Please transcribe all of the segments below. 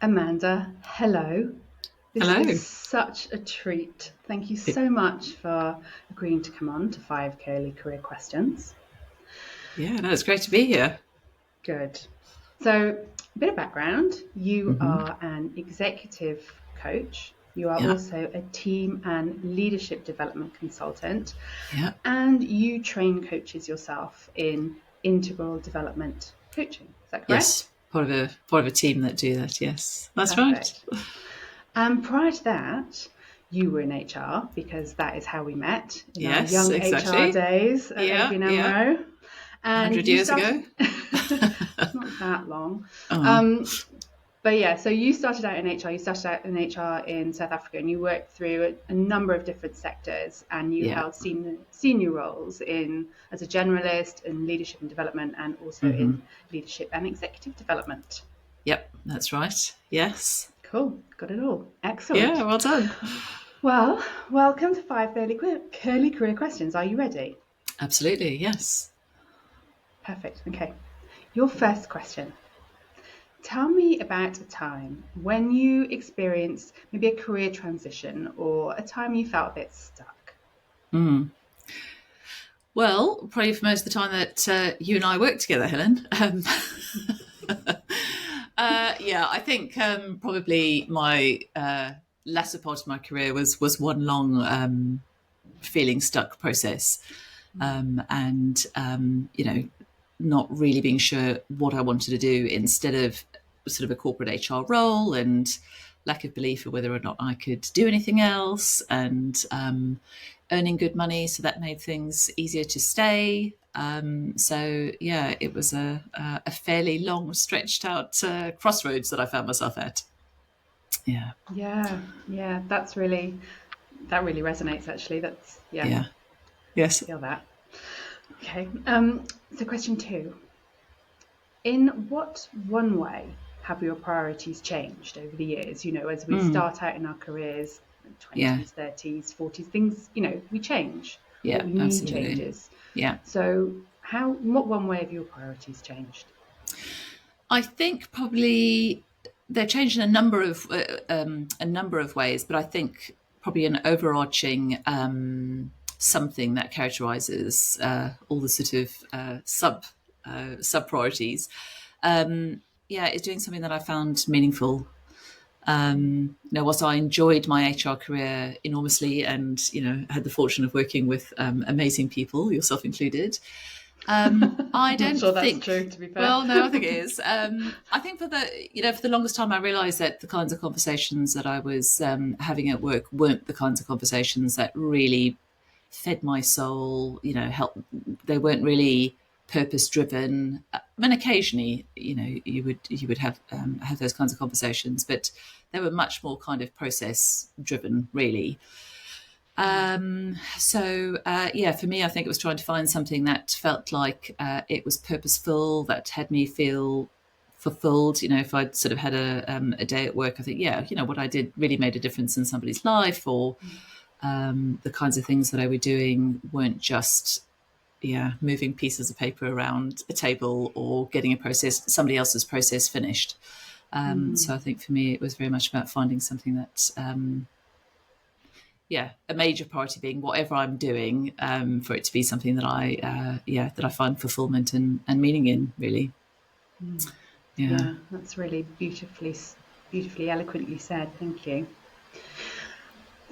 Amanda, hello. This is Hello. such a treat. Thank you so much for agreeing to come on to 5 Career Questions. Yeah, no, it's great to be here. Good. So, a bit of background. You Hmm. are an executive coach. You are Yeah, also a team and leadership development consultant, yeah, and you train coaches yourself in integral development coaching. Is that yes. correct? Part of a team that do that. Yes, that's right. Perfect. And prior to that, you were in HR because that is how we met in our Yes, young HR exactly. days at Yeah, ABN yeah. AMRO. And 100 you years started, ago. it's not that long. Oh, Um, but yeah, so you started out in HR, you started out in HR in South Africa and you worked through a number of different sectors and you yeah. held senior roles in as a generalist in leadership and development and also Hmm. in leadership and executive development. Yep, that's right. Yes. Cool, got it all. Yeah, Excellent. well done. Well, welcome to 5 Curly Career Questions. Are you ready? Absolutely, yes. Perfect. Okay. Your first question. Tell me about a time when you experienced maybe a career transition or a time you felt a bit stuck. Mm. Well, probably for most of the time that you and I worked together, Helen. Yeah, I think probably my latter part of my career was one long feeling stuck process, and not really being sure what I wanted to do instead of sort of a corporate HR role, and lack of belief of whether or not I could do anything else, and earning good money, so that made things easier to stay. So yeah, it was a fairly long, stretched out crossroads that I found myself at. Yeah, Yeah, yeah, that really resonates actually. That's yeah, yeah, yes. feel that. Okay. So question two. In what one way have your priorities changed over the years? You know, as we Mm, start out in our careers, yeah, 20s, 30s, 40s, things, we change. What yeah, we need absolutely. changes. Yeah, So, what one way have your priorities changed? I think probably they're changed in a number of ways, but I think probably an overarching something that characterises all the sort of sub priorities. Yeah, is doing something that I found meaningful. Whilst I enjoyed my HR career enormously, and had the fortune of working with amazing people, yourself included, I I'm not don't sure that's think. true, to be fair. Well, no, I think it is. I think for the longest time, I realised that the kinds of conversations that I was having at work weren't the kinds of conversations that really fed my soul. Help. They weren't really purpose driven. I mean, occasionally, you would have those kinds of conversations, but they were much more kind of process driven, really. Yeah, for me, I think it was trying to find something that felt like it was purposeful, that had me feel fulfilled. If I'd sort of had a day at work, I think, yeah, what I did really made a difference in somebody's life, or the kinds of things that I were doing weren't just, yeah, moving pieces of paper around a table or getting somebody else's process finished. So I think for me, it was very much about finding something that yeah, a major priority being whatever I'm doing, for it to be something that I find fulfillment and meaning in, really. Yeah. Yeah, that's really beautifully, eloquently said. Thank you.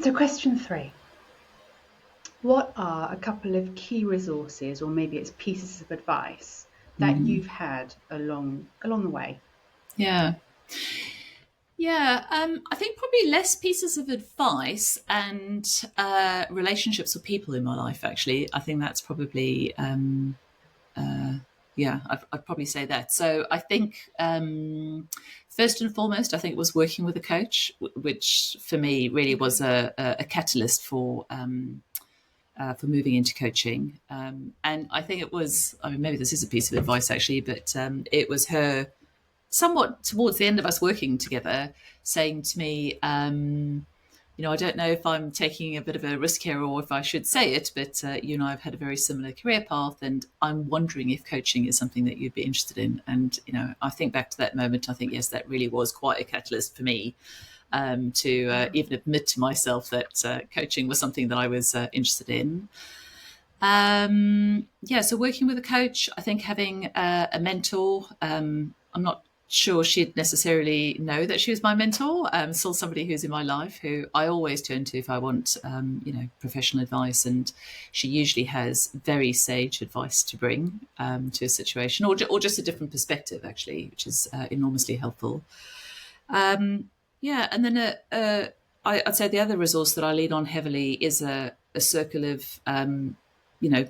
So, question three. What are a couple of key resources, or maybe it's pieces of advice that Mm. you've had along the way? Yeah. Yeah, I think probably less pieces of advice and relationships with people in my life. Actually, I think that's probably yeah. I'd probably say that. So I think first and foremost, I think was working with a coach, which for me really Okay. was a catalyst for moving into coaching. And I think it was, I mean, maybe this is a piece of advice actually, but it was her somewhat towards the end of us working together saying to me, I don't know if I'm taking a bit of a risk here or if I should say it, but you and I have had a very similar career path, and I'm wondering if coaching is something that you'd be interested in. And, I think back to that moment, I think, yes, that really was quite a catalyst for me to even admit to myself that coaching was something that I was interested in. So working with a coach, I think having a mentor, I'm not sure she'd necessarily know that she was my mentor. Still somebody who's in my life who I always turn to if I want, professional advice. And she usually has very sage advice to bring to a situation, or just a different perspective, actually, which is enormously helpful. And then I'd say the other resource that I lean on heavily is a circle of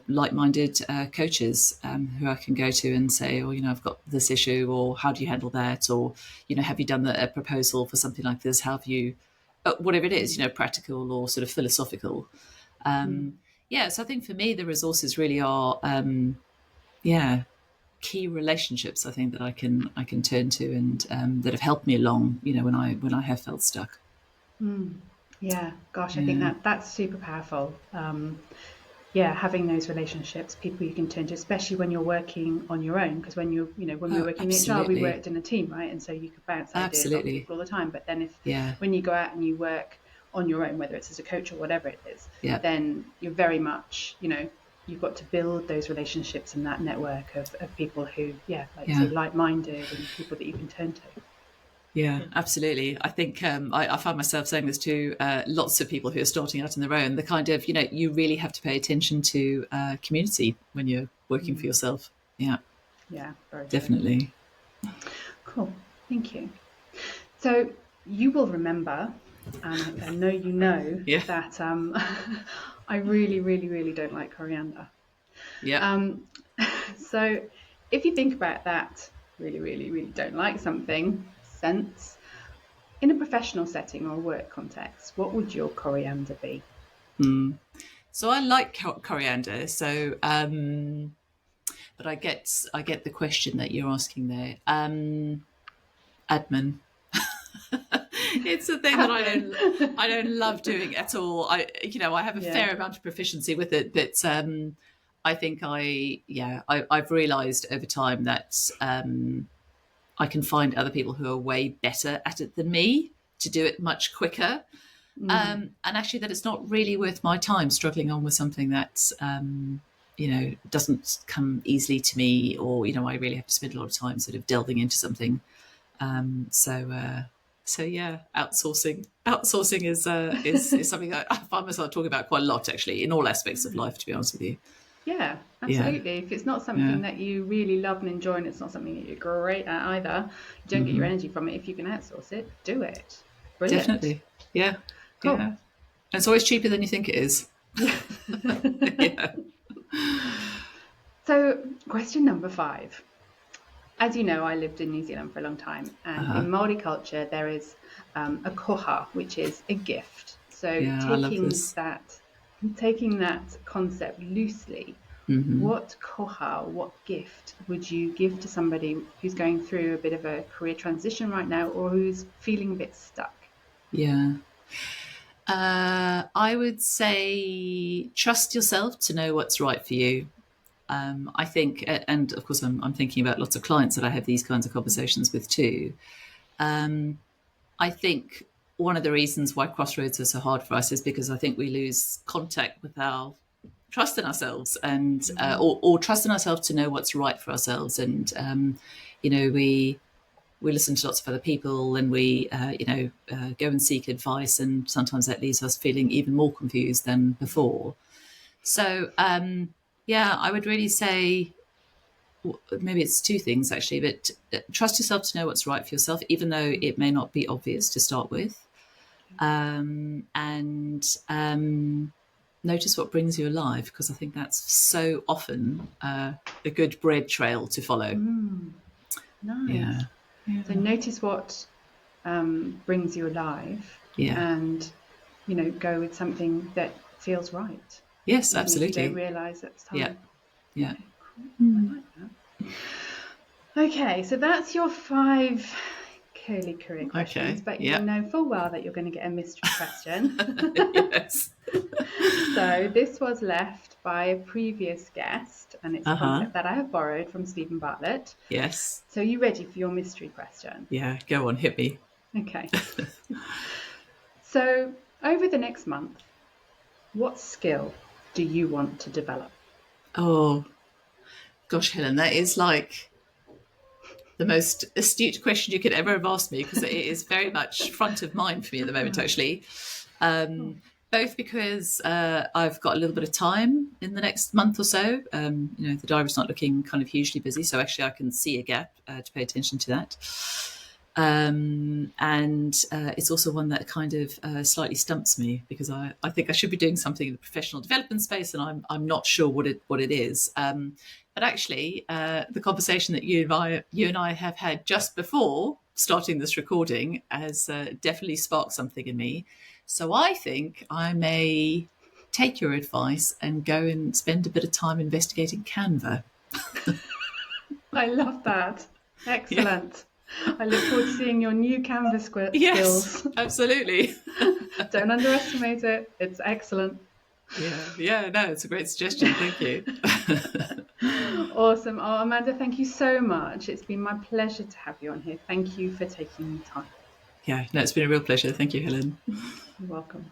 like-minded coaches who I can go to and say, I've got this issue, or how do you handle that, or have you done a proposal for something like this? How have you, whatever it is, practical or sort of philosophical. So I think for me the resources really are key relationships, I think, that I can turn to and that have helped me along, when I have felt stuck. Yeah, gosh, I think that's super powerful. Having those relationships, people you can turn to, especially when you're working on your own, because when we were working in HR, we worked in a team, right? And so you could bounce ideas off people all the time. But then when you go out and you work on your own, whether it's as a coach or whatever it is, then you're very much, you've got to build those relationships and that network of people who, say, like-minded, and people that you can turn to. Yeah, absolutely. I think I find myself saying this to lots of people who are starting out on their own. The kind of, you really have to pay attention to community when you're working for yourself. Yeah. Yeah, very definitely. True. Cool. Thank you. So you will remember, and I know you know, that I really, really, really don't like coriander. Yeah. So if you think about that, really, really, really don't like something, sense, in a professional setting or a work context, what would your coriander be? So I like coriander. So, but I get the question that you're asking there. Admin. It's a thing that I don't love doing at all. I have a fair amount of proficiency with it, but I think I've realised over time that I can find other people who are way better at it than me to do it much quicker. And actually that it's not really worth my time struggling on with something that's, doesn't come easily to me, or, I really have to spend a lot of time sort of delving into something. Outsourcing is something that I find myself talking about quite a lot, actually, in all aspects of life, to be honest with you. Yeah, absolutely. If it's not something that you really love and enjoy, and it's not something that you're great at either, you don't get your energy from it. If you can outsource it, do it. Brilliant. Definitely. Yeah. Cool. Yeah. And it's always cheaper than you think it is. Yeah. So, question number 5. As you know, I lived in New Zealand for a long time, and in Māori culture there is a koha, which is a gift. So taking that concept loosely, what koha, what gift would you give to somebody who's going through a bit of a career transition right now, or who's feeling a bit stuck? Yeah. I would say trust yourself to know what's right for you. I think, and of course I'm thinking about lots of clients that I have these kinds of conversations with too. I think one of the reasons why crossroads are so hard for us is because I think we lose contact with our trust in ourselves, and or trust in ourselves to know what's right for ourselves. And we listen to lots of other people, and we go and seek advice, and sometimes that leaves us feeling even more confused than before. So I would really say, maybe it's 2 things actually, but trust yourself to know what's right for yourself, even though it may not be obvious to start with. And notice what brings you alive, because I think that's so often a good bread trail to follow. Nice. Yeah. So notice what brings you alive, and go with something that feels right. Yes, even absolutely. If you don't realise it's time. Yeah. Okay, cool. I like that. Okay, so that's your 5 totally career questions, Okay. but you know full well that you're going to get a mystery question. Yes. So this was left by a previous guest, and it's a concept that I have borrowed from Stephen Bartlett. Yes. So are you ready for your mystery question? Yeah, go on, hit me. Okay. So over the next month, what skill do you want to develop? Oh, gosh, Helen, that is like the most astute question you could ever have asked me, because it is very much front of mind for me at the moment, actually. Both because I've got a little bit of time in the next month or so. The diary's not looking kind of hugely busy, so actually I can see a gap to pay attention to that. And it's also one that kind of slightly stumps me, because I think I should be doing something in the professional development space, and I'm not sure what it is. But actually, the conversation that you and I have had just before starting this recording has definitely sparked something in me. So I think I may take your advice and go and spend a bit of time investigating Canva. I love that. Yeah. Excellent. I look forward to seeing your new Canvas skills. Yes, absolutely. Don't underestimate it. It's excellent. Yeah, no, it's a great suggestion. Thank you. Awesome. Oh, Amanda, thank you so much. It's been my pleasure to have you on here. Thank you for taking the time. Yeah, no, it's been a real pleasure. Thank you, Helen. You're welcome.